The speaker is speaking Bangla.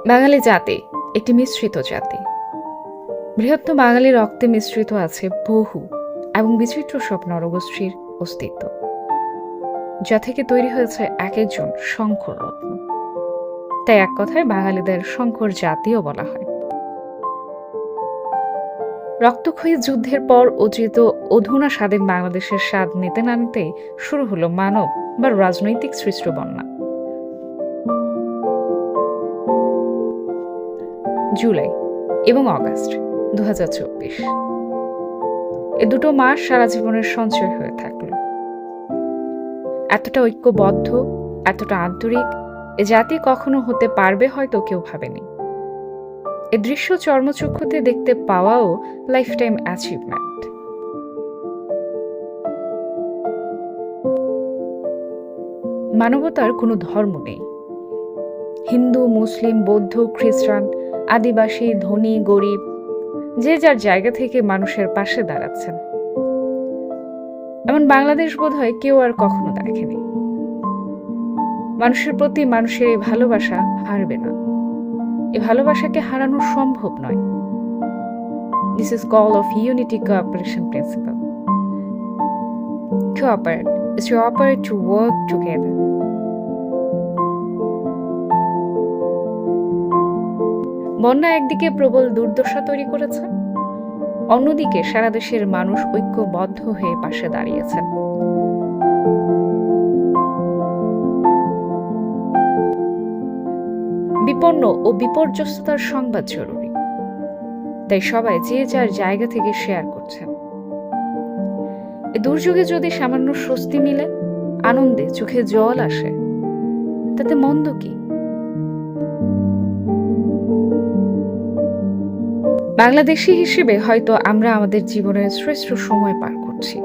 বাঙালি জাতি একটি মিশ্রিত জাতি। বৃহত্তর বাঙালি রক্তে মিশ্রিত আছে বহু এবং বিচিত্র সব নরগোষ্ঠীর অস্তিত্ব, যা থেকে তৈরি হয়েছে এক একজন শঙ্কর রত্ন। তাই এক কথায় বাঙালিদের শঙ্কর জাতিও বলা হয়। রক্তক্ষয়ী যুদ্ধের পর অর্জিত অধুনা স্বাধীন বাংলাদেশের স্বাদ নিতে না নিতেই শুরু হলো মানব বা রাজনৈতিক সৃষ্ট বন্যা। জুলাই এবং অগাস্ট 2024, এ দুটো মাস সারা জীবনের সঞ্চয় হয়ে থাকলো। এতটা ঐক্যবদ্ধ, এতটা আন্তরিক এ জাতি কখনো হতে পারবে হয়তো কেউ ভাবেনি। এ দৃশ্য চর্মচক্ষুতে দেখতে পাওয়াও লাইফ টাইম অ্যাচিভমেন্ট। মানবতার কোনো ধর্ম নেই। হিন্দু, মুসলিম, বৌদ্ধ, খ্রিস্টান, আদিবাসী, ধনী, গরিব, যে যার জায়গা থেকে মানুষের পাশে দাঁড়াচ্ছেন। এমন বাংলাদেশ বোধহয় কেউ আর কখনো দেখেনি। মানুষের প্রতি মানুষের এই ভালোবাসা হারবে না। এই ভালোবাসাকে হারানো সম্ভব নয়। This is call of unity cooperation principle. Cooperate is to operate to work together. বন্যা একদিকে প্রবল দুর্দশা তৈরি করেছে, অন্যদিকে সারা দেশের মানুষ ঐক্যবদ্ধ হয়ে পাশে দাঁড়িয়েছেন। বিপন্ন ও বিপর্যস্ততার সংবাদ জরুরি, তাই সবাই যে যার জায়গা থেকে শেয়ার করছেন। এ দুর্যোগে যদি সামান্য স্বস্তি মিলে, আনন্দে চোখে জল আসে, তাতে মন্দ কি? বাংলাদেশী হিসেবে হয়তো আমরা আমাদের জীবনের শ্রেষ্ঠ সময় পার করছি।